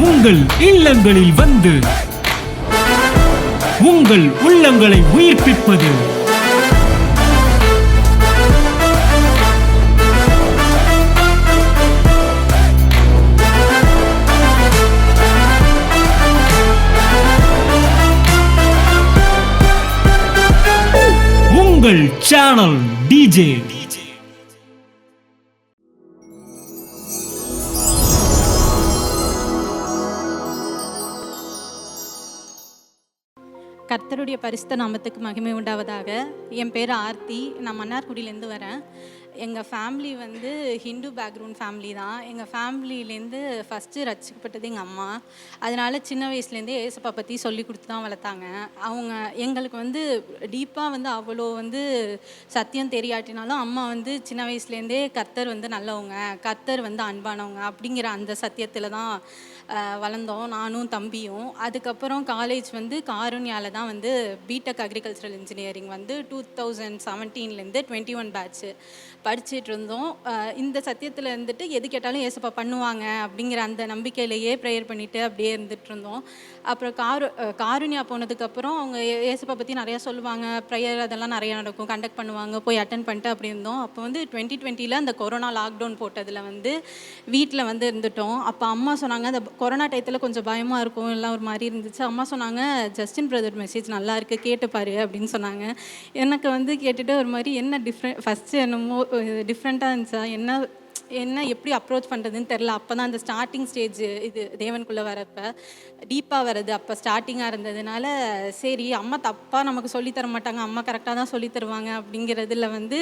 உங்கள் இல்லங்களில் வந்து உங்கள் உள்ளங்களை உயிர்ப்பிப்பது உங்கள் சேனல் டிஜே. கர்த்தருடைய பரிசுத்த நாமத்துக்கு மகிமை உண்டாவதாக. என் பேர் ஆர்த்தி, நான் மன்னார்குடியிலேருந்து வரேன். எங்கள் ஃபேமிலி வந்து ஹிந்து பேக்ரவுண்ட் ஃபேமிலி தான். எங்கள் ஃபேமிலியிலேருந்து ஃபஸ்ட்டு ரசிக்கப்பட்டது எங்கள் அம்மா. அதனால் சின்ன வயசுலேருந்தே ஏசப்பா பற்றி சொல்லி கொடுத்து தான் வளர்த்தாங்க. அவங்க எங்களுக்கு வந்து டீப்பாக வந்து அவ்வளோ வந்து சத்தியம் தெரியாட்டினாலும் அம்மா வந்து சின்ன வயசுலேருந்தே கர்த்தர் வந்து நல்லவங்க, கர்த்தர் வந்து அன்பானவங்க அப்படிங்கிற அந்த சத்தியத்தில் தான் வளர்ந்தோம், நானும் தம்பியும். அதுக்கப்புறம் காலேஜ் வந்து காருண்யாவில் தான் வந்து பிடெக் அக்ரிகல்ச்சரல் இன்ஜினியரிங் வந்து 2017 21 பேட்ச்சு படிச்சுட்டு இருந்தோம். இந்த சத்தியத்தில் இருந்துட்டு எது கேட்டாலும் ஏசப்பா பண்ணுவாங்க அப்படிங்கிற அந்த நம்பிக்கையிலேயே ப்ரேயர் பண்ணிவிட்டு அப்படியே இருந்துகிட்டு இருந்தோம். அப்புறம் காருண்யா போனதுக்கப்புறம் அவங்க ஏசப்பா பற்றி நிறையா சொல்லுவாங்க, ப்ரேயர் அதெல்லாம் நிறையா நடக்கும், கண்டக்ட் பண்ணுவாங்க, போய் அட்டன் பண்ணிட்டு அப்படி இருந்தோம். அப்போ வந்து 2020 அந்த கொரோனா லாக்டவுன் போட்டதில் வந்து வீட்டில் வந்து இருந்துட்டோம். அப்போ அம்மா சொன்னாங்க, அந்த கொரோனா டயத்தில் கொஞ்சம் பயமாக இருக்கும், எல்லாம் ஒரு மாதிரி இருந்துச்சு. அம்மா சொன்னாங்க, ஜஸ்டின் பிரதர் மெசேஜ் நல்லா இருக்குது, கேட்டுப்பாரு அப்படின்னு சொன்னாங்க. எனக்கு வந்து கேட்டுட்டு ஒரு மாதிரி என்ன ஃபஸ்ட்டு என்னமோ டிஃப்ரெண்ட்டாக இருந்துச்சா, என்ன எப்படி அப்ரோச் பண்ணுறதுன்னு தெரில. அப்போ தான் அந்த ஸ்டார்டிங் ஸ்டேஜ் இது தேவனுக்குள்ளே வரப்போ டீப்பாக வர்றது அப்போ ஸ்டார்டிங்காக இருந்ததுனால, சரி அம்மா தப்பாக நமக்கு சொல்லித்தர மாட்டாங்க, அம்மா கரெக்டாக தான் சொல்லி தருவாங்க அப்படிங்கிறதுல வந்து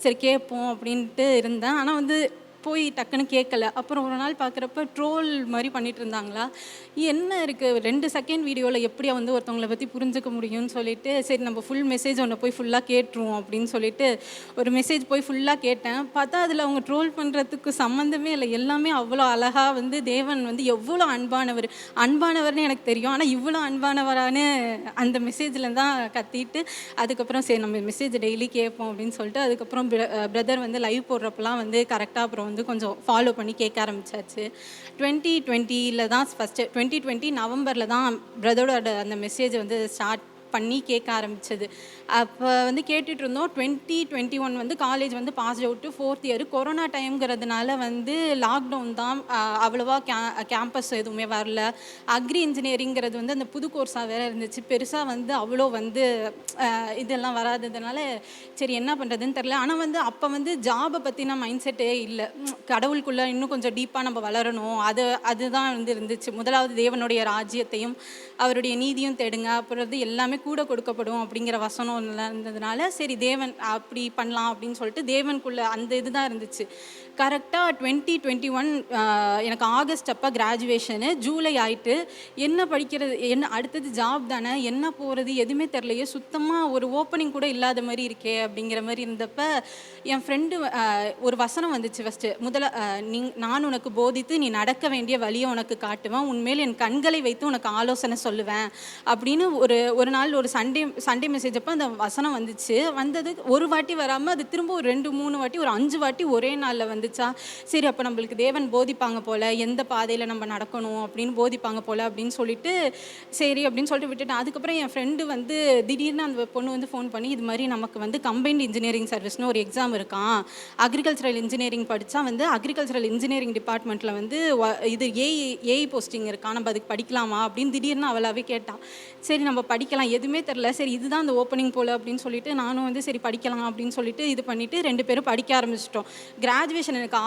சரி கேட்போம் அப்படின்ட்டு இருந்தேன். ஆனால் வந்து போய் டக்குன்னு கேட்கல. அப்புறம் ஒரு நாள் பார்க்குறப்ப ட்ரோல் மாதிரி பண்ணிட்டு இருந்தாங்களா, என்ன இருக்குது 2 செகண்ட் வீடியோவில் எப்படி வந்து ஒருத்தவங்களை பற்றி புரிஞ்சுக்க முடியும்னு சொல்லிட்டு, சரி நம்ம ஃபுல் மெசேஜ் ஒன்று போய் ஃபுல்லாக கேட்டுருவோம் அப்படின்னு சொல்லிட்டு ஒரு மெசேஜ் போய் ஃபுல்லாக கேட்டேன். பார்த்தா அதில் அவங்க ட்ரோல் பண்ணுறதுக்கு சம்மந்தமே இல்லை. எல்லாமே அவ்வளோ அழகாக வந்து தேவன் வந்து எவ்வளோ அன்பானவர்னு எனக்கு தெரியும், ஆனால் இவ்வளோ அன்பானவரானு அந்த மெசேஜில் தான் கத்திட்டு, அதுக்கப்புறம் சரி நம்ம மெசேஜ் டெய்லி கேட்போம் அப்படின்னு சொல்லிட்டு, அதுக்கப்புறம் பிரதர் வந்து லைவ் போடுறப்பெல்லாம் வந்து கரெக்டாக அப்புறம் வந்து கொஞ்சம் ஃபாலோ பண்ணி கேட்க ஆரம்பிச்சாச்சு. 2020 தான் ஃபஸ்ட்டு 2020 நவம்பரில் தான் பிரதரோட அந்த மெசேஜ் வந்து ஸ்டார்ட் பண்ணி கேட்க ஆரம்பித்தது. அப்போ வந்து கேட்டுட்டு இருந்தோம். 2021 வந்து காலேஜ் வந்து pass out 4th year. Corona டைம்ங்கிறதுனால வந்து லாக்டவுன் தான், அவ்வளோவா கேம்பஸ் எதுவுமே வரல. அக்ரி இன்ஜினியரிங்கிறது வந்து அந்த புது கோர்ஸாக வேறு இருந்துச்சு, பெருசாக வந்து அவ்வளோ வந்து இதெல்லாம் வராததுனால சரி என்ன பண்ணுறதுன்னு தெரில. ஆனால் வந்து அப்போ வந்து ஜாபை பற்றின மைண்ட் செட்டே இல்லை, கடவுளுக்குள்ளே இன்னும் கொஞ்சம் டீப்பாக நம்ம வளரணும், அதுதான் வந்து இருந்துச்சு. முதலாவது தேவனுடைய ராஜ்யத்தையும் அவருடைய நீதியும் தேடுங்க, அப்புறம் எல்லாமே கூட கொடுக்கப்படும் அப்படிங்கிற வசனம் இருந்ததுனால சரி தேவன் அப்படி பண்ணலாம் அப்படின்னு சொல்லிட்டு தேவனுக்குள்ள அந்த இதுதான் இருந்துச்சு. கரெக்டாக 2021 எனக்கு ஆகஸ்ட் அப்போ கிராஜுவேஷனு, ஜூலை ஆகிட்டு என்ன படிக்கிறது, என்ன அடுத்தது ஜாப் தானே, என்ன போகிறது எதுவுமே தெரிலையே, சுத்தமாக ஒரு ஓப்பனிங் கூட இல்லாத மாதிரி இருக்கே அப்படிங்கிற மாதிரி இருந்தப்ப என் ஃப்ரெண்டு ஒரு வசனம் வந்துச்சு ஃபஸ்ட்டு. நான் உனக்கு போதித்து நீ நடக்க வேண்டிய வழியை உனக்கு காட்டுவேன், உன்மேல் என் கண்களை வைத்து உனக்கு ஆலோசனை சொல்லுவேன் அப்படின்னு ஒரு நாள் ஒரு சண்டே மெசேஜ் அப்போ அந்த வசனம் வந்துச்சு. வந்தது ஒரு வாட்டி வராமல் அது திரும்ப ஒரு 2-3 வாட்டி ஒரு 5 வாட்டி ஒரே நாளில் வந்துச்சா. சரி அப்போ நம்மளுக்கு தேவன் போதிப்பாங்க போல், எந்த பாதையில் நம்ம நடக்கணும் அப்படின்னு போதிப்பாங்க போல் அப்படின்னு சொல்லிட்டு சரி அப்படின்னு சொல்லிட்டு விட்டுட்டேன். அதுக்கப்புறம் என் ஃப்ரெண்டு வந்து திடீர்னு அந்த பொண்ணு வந்து ஃபோன் பண்ணி, இது மாதிரி நமக்கு வந்து கம்பைன்ட் இன்ஜினியரிங் சர்வீஸ்னு ஒரு எக்ஸாம் இருக்கான், அக்ரிகல்ச்சரல் இன்ஜினியரிங் படித்தா வந்து அக்ரிகல்ச்சரல் இன்ஜினியரிங் டிபார்ட்மெண்ட்டில் வந்து இது ஏஐ போஸ்டிங் இருக்கான், நம்ம அதுக்கு படிக்கலாமா அப்படின்னு திடீர்னு அவளாவே கேட்டான். சரி நம்ம படிக்கலாம், எதுவுமே தெரில, சரி இதுதான் அந்த ஓப்பனிங் போல் அப்படின்னு சொல்லிட்டு நானும் வந்து சரி படிக்கலாம் அப்படின்னு சொல்லிட்டு இது பண்ணிவிட்டு 2 பேரும் படிக்க ஆரம்பிச்சிட்டோம். கிராஜுவேஷன் எனக்கு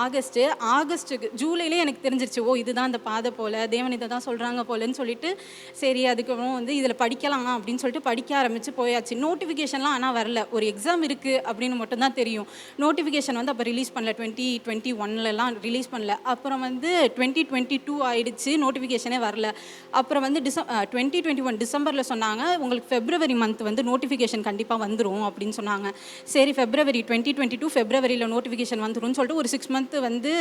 ஆகஸ்ட்டுக்கு ஜூலையிலே எனக்கு தெரிஞ்சிருச்சு, ஓ இதுதான் அந்த பாதை போல், தேவன் இதை தான் சொல்கிறாங்க போலன்னு சொல்லிட்டு சரி அதுக்கப்புறம் வந்து இதில் படிக்கலாம் அப்படின்னு சொல்லிட்டு படிக்க ஆரம்பித்து போயாச்சு. நோட்டிஃபிகேஷன்லாம் ஆனால் வரல, ஒரு எக்ஸாம் இருக்குது அப்படின்னு மட்டும்தான் தெரியும். நோட்டிஃபிகேஷன் வந்து அப்போ ரிலீஸ் பண்ணல, 2021 ரிலீஸ் பண்ணல. அப்புறம் வந்து 2022 ஆகிடுச்சு, நோட்டிஃபிகேஷனே வரல. அப்புறம் வந்து 2021 டிசம்பரில் சொன்னாங்க, உங்களுக்கு February மந்த் வந்து நோட்டிஃபிகேஷன் கண்டிப்பாக வந்துடும் அப்படின்னு சொன்னாங்க. சரி February 2022 ஃபெப்ரவரியில் நோட்டிஃபிகேஷன் வந்துடும்னு சொல்லிட்டு ஒரு 6 மந்த் வந்து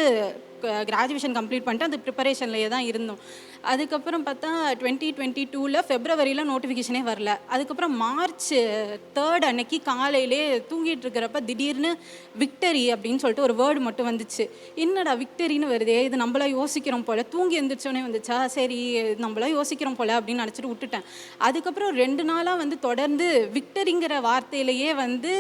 கிராஜுவேஷன் கம்ப்ளீட் பண்ணிட்டு அந்த ப்ரிப்பரேஷன்லேயே தான் இருந்தோம். அதுக்கப்புறம் பார்த்தா 2022 ஃபெப்ரவரியில் நோட்டிஃபிகேஷனே வரல. அதுக்கப்புறம் மார்ச் 3 அன்னைக்கு காலையிலே தூங்கிட்டு இருக்கிறப்ப திடீர்னு விக்டரி அப்படின்னு சொல்லிட்டு ஒரு வேர்டு மட்டும் வந்துச்சு. என்னடா விக்டரின்னு வருதே, இது நம்மளா யோசிக்கிறோம் போல், தூங்கி எழுந்திரிச்சோன்னே வந்துச்சா, சரி நம்மளா யோசிக்கிறோம் போல் அப்படின்னு நினச்சிட்டு விட்டுட்டேன். அதுக்கப்புறம் 2 நாளாக வந்து தொடர்ந்து விக்டரிங்கிற வார்த்தையிலேயே வந்து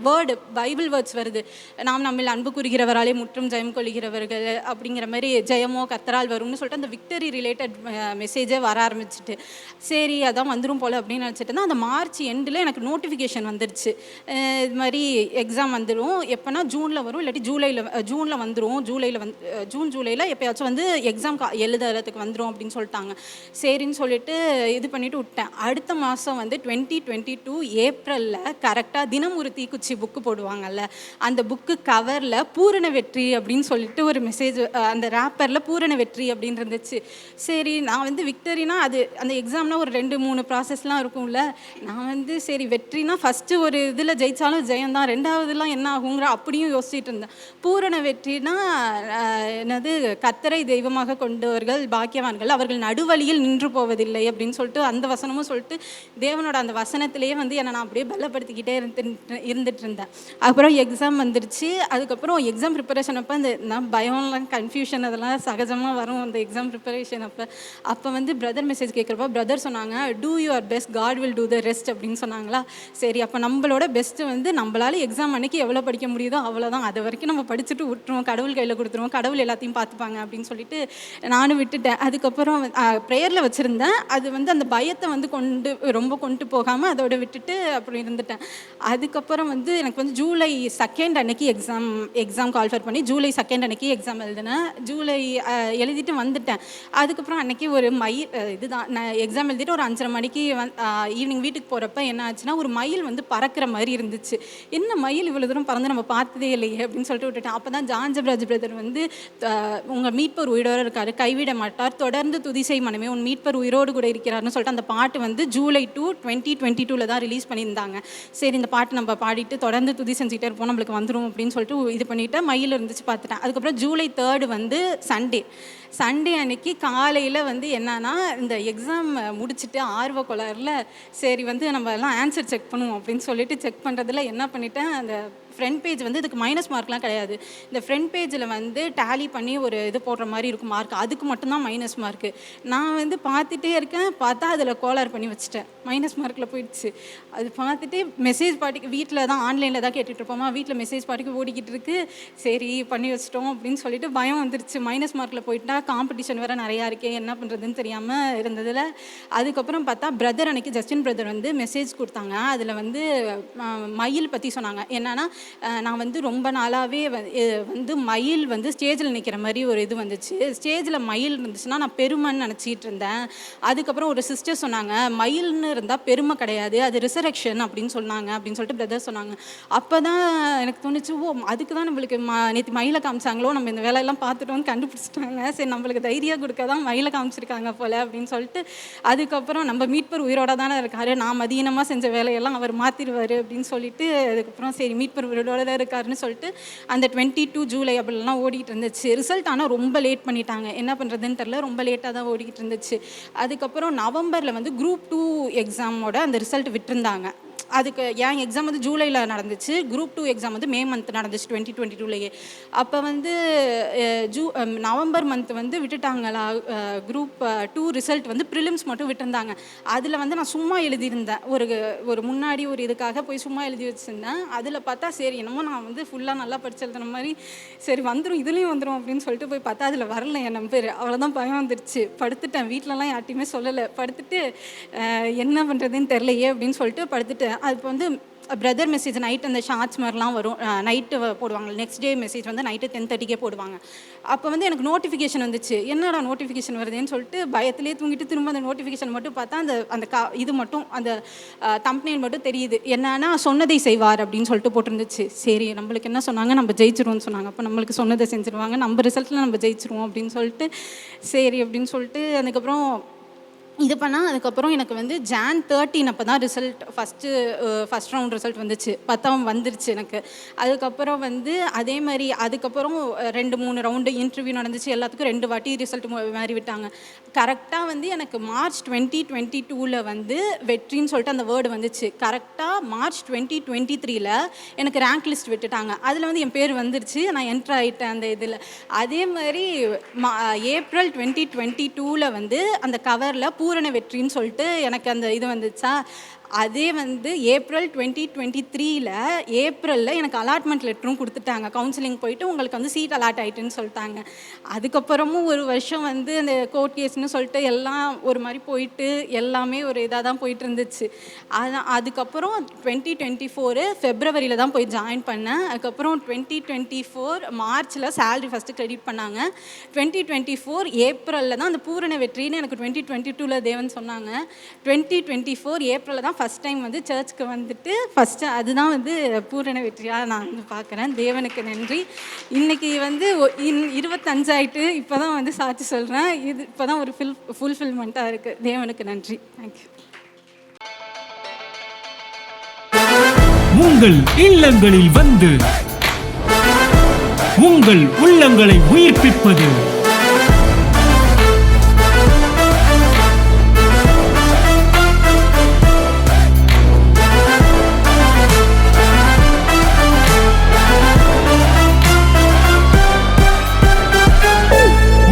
வேர்டு பைபிள் வேர்ட்ஸ் வருது. நாம் நம்மில் அன்பு கூறுகிறவராலே முற்றும் ஜெயம் கொள்கிறவர்கள் அப்படிங்கிற மாதிரி ஜெயமோ கத்தரால் வரும்னு சொல்லிட்டு அந்த விக்டரி ரிலேட்டட் மெசேஜே வர ஆரம்பிச்சிட்டு, சரி அதான் வந்துடும் போல் அப்படின்னு நினச்சிட்டு தான் அந்த மார்ச் எண்டில் எனக்கு நோட்டிஃபிகேஷன் வந்துடுச்சு. இது மாதிரி எக்ஸாம் வந்துடும், எப்போனா ஜூனில் வரும், இல்லாட்டி ஜூனில் வந்துடும், ஜூலையில் எப்போயாச்சும் வந்து எக்ஸாம் எழுதுறதுக்கு வந்துடும் அப்படின்னு சொல்லிட்டாங்க. சரின்னு சொல்லிட்டு இது பண்ணிவிட்டு விட்டேன். அடுத்த மாதம் வந்து 2022 ஏப்ரலில் கரெக்டாக தினம் ஒரு தீக்குச்சி புக்கு போடுவாங்கல்ல, அந்த புக்கு கவரில் பூரண வெற்றி அப்படின்னு சொல்லிட்டு ஒரு மெசேஜ், அந்த ரேப்பரில் பூரண வெற்றி அப்படின்னு இருந்துச்சு. சரி நான் வந்து விக்டரினா அது அந்த எக்ஸாம்னா ஒரு 2-3 ப்ராசஸ்லாம் இருக்கும்ல, நான் வந்து சரி வெற்றினா ஃபஸ்ட்டு ஒரு இதில் ஜெயித்தாலும் ஜெயந்தான், ரெண்டாவதுலாம் என்ன ஆகுங்கிற அப்படியும் யோசிச்சுட்டு இருந்தேன். பூரண வெற்றினா என்னது, கர்த்தரை தெய்வமாக கொண்டவர்கள் பாக்கியவான்கள், அவர்கள் நடுவழியில் நின்று போவதில்லை அப்படின்னு சொல்லிட்டு அந்த வசனமும் சொல்லிட்டு தேவனோட அந்த வசனத்திலேயே வந்து என்னை நான் அப்படியே பலப்படுத்திக்கிட்டே இருந்துட்டு இருந்தேன். அப்புறம் எக்ஸாம் வந்துருச்சு. அதுக்கப்புறம் எக்ஸாம் ப்ரிப்பரேஷன் அப்போ அந்த நான் பயம்லாம் கன்ஃபியூஷன் அதெல்லாம் சகஜமாக வரும் அந்த எக்ஸாம் ப்ரிப்பரேஷன் அப்போ வந்து பிரதர் மெசேஜ் கேட்குறப்ப பிரதர் சொன்னாங்க, do your best, God will do the rest அப்படின்னு சொன்னாங்களா. சரி அப்போ நம்மளோட பெஸ்ட்டு வந்து நம்மளால எக்ஸாம் அன்னைக்கு எவ்வளோ படிக்க முடியுதோ அவ்வளோதான், அது வரைக்கும் நம்ம படிச்சுட்டு விட்டுருவோம், கடவுள் கையில் கொடுத்துருவோம், கடவுள் எல்லாத்தையும் பார்த்துப்பாங்க அப்படின்னு சொல்லிட்டு நானும் விட்டுட்டேன். அதுக்கப்புறம் ப்ரேயரில் வச்சுருந்தேன், அது வந்து அந்த பயத்தை வந்து ரொம்ப கொண்டு போகாமல் அதோட விட்டுட்டு அப்படி இருந்துட்டேன். அதுக்கப்புறம் வந்து எனக்கு வந்து ஜூலை 2 அன்னைக்கு எக்ஸாம் கால்ஃபர் பண்ணி ஜூலை 2 அன்னைக்கு எக்ஸாம் எழுதினேன். ஜூலை எழுதிட்டு வந்துட்டேன். அதுக்கப்புறம் அன்றைக்கி ஒரு இதுதான், நான் எக்ஸாம் எழுதிட்டு ஒரு 5:30 மணிக்கு ஈவினிங் வீட்டுக்கு போகிறப்ப என்ன ஆச்சுன்னா, ஒரு மயில் வந்து பறக்கிற மாதிரி இருந்துச்சு. என்ன மயில் இவ்வளோ தூரம் பறந்து நம்ம பார்த்ததே இல்லையே அப்படின்னு சொல்லிட்டு விட்டுட்டேன். அப்போ தான் ஜான்ஜபராஜ் பிரதர் வந்து உங்கள் மீட்பர் உயிரோடு இருக்கார், கைவிட மாட்டார், தொடர்ந்து துதிசை மனமே உன் மீட்பர் உயிரோடு கூட இருக்கிறார்னு சொல்லிட்டு அந்த பாட்டு வந்து ஜூலை 2, 2022 தான் ரிலீஸ் பண்ணியிருந்தாங்க. சரி இந்த பாட்டு நம்ம பாடிட்டு தொடர்ந்து துதி செஞ்சுக்கிட்டே இருப்போம், நம்மளுக்கு வந்துடும் அப்படின்னு சொல்லிட்டு இது பண்ணிவிட்டு மயில் இருந்துச்சு பார்த்துட்டேன். அதுக்கப்புறம் ஜூலை 3 வந்து சண்டே அன்னைக்கு காலையில் வந்து என்னன்னா, இந்த எக்ஸாம் முடிச்சுட்டு ஆர்வ கோளாறுல சரி வந்து நம்ம எல்லாம் ஆன்சர் செக் பண்ணுவோம் அப்படின்னு சொல்லிட்டு செக் பண்ணுறதுல என்ன பண்ணிட்டேன், அந்த ஃப்ரண்ட் பேஜ் வந்து இதுக்கு மைனஸ் மார்க்லாம் கிடையாது, இந்த ஃப்ரண்ட் பேஜில் வந்து டேலி பண்ணி ஒரு இது போடுற மாதிரி இருக்கும் மார்க், அதுக்கு மட்டும்தான் மைனஸ் மார்க்கு. நான் வந்து பார்த்துட்டே இருக்கேன், பார்த்தா அதில் கோளாறு பண்ணி வச்சுட்டேன், மைனஸ் மார்க்கில் போயிடுச்சு. அது பார்த்துட்டு மெசேஜ் பாட்டிக்கு வீட்டில் தான் ஆன்லைனில் தான் கேட்டுட்ருப்போமா, வீட்டில் மெசேஜ் பாட்டிக்கு ஓடிக்கிட்டு இருக்கு, சரி பண்ணி வச்சிட்டோம் அப்படின்னு சொல்லிட்டு பயம் வந்துருச்சு. மைனஸ் மார்க்கில் போயிட்டா காம்படிஷன் வேறு நிறையா இருக்கே, என்ன பண்ணுறதுன்னு தெரியாமல் இருந்ததில் அதுக்கப்புறம் பார்த்தா பிரதர் அன்னைக்கு ஜஸ்டின் பிரதர் வந்து மெசேஜ் கொடுத்தாங்க. அதில் வந்து மயில் பற்றி சொன்னாங்க. என்னன்னா, நான் வந்து ரொம்ப நாளாகவே வந்து மயில் வந்து ஸ்டேஜில் நிற்கிற மாதிரி ஒரு இது வந்துச்சு, ஸ்டேஜில் மயில் இருந்துச்சுன்னா நான் பெருமைன்னு நினச்சிக்கிட்டு இருந்தேன். அதுக்கப்புறம் ஒரு சிஸ்டர் சொன்னாங்க, மயில்னு இருந்தால் பெருமை கிடையாது, அது ரிசரக்ஷன் அப்படின்னு சொன்னாங்க அப்படின்னு சொல்லிட்டு பிரதர் சொன்னாங்க. அப்போ தான் எனக்கு தோணுச்சு, ஓ அதுக்கு தான் நம்மளுக்கு நேற்று மயிலை காமிச்சாங்களோ, நம்ம இந்த வேலையெல்லாம் பார்த்துட்டோன்னு கண்டுபிடிச்சிட்டாங்க, சரி நம்மளுக்கு தைரியம் கொடுக்க தான் மயிலை காமிச்சிருக்காங்க போல் அப்படின்னு சொல்லிட்டு. அதுக்கப்புறம் நம்ம மீட்பர் உயிரோட தானே இருக்காரு, நான் மதியனமாக செஞ்ச வேலையெல்லாம் அவர் மாற்றிடுவார் அப்படின்னு சொல்லிட்டு அதுக்கப்புறம் சரி மீட்பர் உயிரோட தான் இருக்காருன்னு சொல்லிட்டு அந்த 22 ஜூலை அப்படிலாம் ஓடிக்கிட்டு இருந்துச்சு. ரிசல்ட் ஆனால் ரொம்ப லேட் பண்ணிட்டாங்க, என்ன பண்ணுறதுன்னு தெரில, ரொம்ப லேட்டாக தான் ஓடிக்கிட்டு இருந்துச்சு. அதுக்கப்புறம் நவம்பரில் வந்து குரூப் 2 எக்ஸாமோட அந்த ரிசல்ட் விட்டுருந்தாங்க. அதுக்கு என் எக்ஸாம் வந்து ஜூலையில் நடந்துச்சு, குரூப் 2 எக்ஸாம் வந்து மே மந்த் நடந்துச்சு 2022லேயே. அப்போ வந்து நவம்பர் மந்த் வந்து விட்டுட்டாங்களா குரூப் 2 ரிசல்ட் வந்து ப்ரிலிம்ஸ் மட்டும் விட்டுருந்தாங்க. அதில் வந்து நான் சும்மா எழுதியிருந்தேன், ஒரு முன்னாடி ஒரு இதுக்காக போய் சும்மா எழுதி வச்சுருந்தேன். அதில் பார்த்தா சரி என்னமோ நான் வந்து ஃபுல்லாக நல்லா படிச்சு எழுதுன மாதிரி சரி வந்துடும் இதுலேயும் வந்துடும் அப்படின்னு சொல்லிட்டு போய் பார்த்தா அதில் வரல என் நம்பர். அவ்வளோதான் பயம் வந்துருச்சு, படுத்துட்டேன். வீட்டிலலாம் யார்ட்டையுமே சொல்லலை, படுத்துட்டு என்ன பண்ணுறதுன்னு தெரிலையே அப்படின்னு சொல்லிட்டு படுத்துட்டேன். அது வந்து பிரதர் மெசேஜ் நைட் அந்த ஷார்ட்ஸ் மாதிரிலாம் வரும், நைட்டு போடுவாங்க, நெக்ஸ்ட் டே மெசேஜ் வந்து நைட்டு 10:30 போடுவாங்க. அப்போ வந்து எனக்கு நோட்டிஃபிகேஷன் வந்துச்சு, என்னடா நோட்டிஃபிகேஷன் வருதுன்னு சொல்லிட்டு பயத்திலே தூங்கிட்டு திரும்ப அந்த நோட்டிஃபிகேஷன் மட்டும் பார்த்தா அந்த இது மட்டும் அந்த தம்ப்நெயில் மட்டும் தெரியுது, என்னன்னா சொன்னதை செய்வார் அப்படின்னு சொல்லிட்டு போட்டிருந்துச்சு. சரி நம்மளுக்கு என்ன சொன்னாங்க, நம்ம ஜெயிச்சிருவோம்னு சொன்னாங்க, அப்போ நம்மளுக்கு சொன்னதை செஞ்சுருவாங்க, நம்ம ரிசல்ட்டில் நம்ம ஜெயிச்சிருவோம் அப்படின்னு சொல்லிட்டு சரி அப்படின்னு சொல்லிட்டு அதுக்கப்புறம் இது பண்ணால் அதுக்கப்புறம் எனக்கு வந்து Jan 13 அப்போ தான் ரிசல்ட் ஃபஸ்ட் ரவுண்ட் ரிசல்ட் வந்துச்சு. 10ஆம் வந்துருச்சு எனக்கு. அதுக்கப்புறம் வந்து அதே மாதிரி அதுக்கப்புறம் 2-3 ரவுண்டு இன்டர்வியூ நடந்துச்சு. எல்லாத்துக்கும் 2 வாட்டி ரிசல்ட் மாதிரி விட்டாங்க. கரெக்டாக வந்து எனக்கு March 2022 வந்து வெற்றின்னு சொல்லிட்டு அந்த வேர்டு வந்துச்சு. கரெக்டாக March 2023 எனக்கு ரேங்க் லிஸ்ட் விட்டுட்டாங்க. அதில் வந்து என் பேர் வந்துருச்சு. நான் என்ட்ரு ஆகிட்டேன் அந்த இதில். அதே மாதிரி April 2022 வந்து அந்த கவரில் பூரண வெற்றின்னு சொல்லிட்டு எனக்கு அந்த இது வந்துச்சா. அதே வந்து April 2023 ஏப்ரலில் எனக்கு அலாட்மெண்ட் லெட்டரும் கொடுத்துட்டாங்க. கவுன்சிலிங் போயிட்டு உங்களுக்கு வந்து சீட் அலாட் ஆகிட்டுன்னு சொல்லிட்டாங்க. அதுக்கப்புறமும் ஒரு வருஷம் வந்து அந்த கோர்ட் கேஸ்னு சொல்லிட்டு எல்லாம் ஒரு மாதிரி போயிட்டு எல்லாமே ஒரு இதாக தான் போயிட்டு இருந்துச்சு. அதுக்கப்புறம் 2024 ஃபெப்ரவரியில் தான் போய் ஜாயின் பண்ணேன். அதுக்கப்புறம் 2024 மார்ச்சில் சேலரி ஃபஸ்ட்டு கிரெடிட் பண்ணாங்க. 2024 ஏப்ரலில் தான் அந்த பூரண வெற்றின்னு எனக்கு 2022 தேவன் சொன்னாங்க. 2024 ஏப்ரலில் தான் ஃபஸ்ட் டைம் வந்து சர்ச்சுக்கு வந்துட்டு ஃபஸ்ட்டு அதுதான் வந்து பூரண வெற்றியாக நான் வந்து பார்க்குறேன். தேவனுக்கு நன்றி. இன்றைக்கி வந்து 25 ஆகிட்டு இப்போ தான் வந்து சாட்சி சொல்கிறேன். இது இப்போ தான் ஒரு ஃபுல்ஃபில்மெண்ட்டாக இருக்குது. தேவனுக்கு நன்றி. தேங்க்யூ. உங்கள் இல்லங்களில் வந்து உங்கள் உள்ளங்களை உயிர்ப்பிப்பது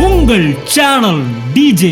உங்கள் சேனல் DJ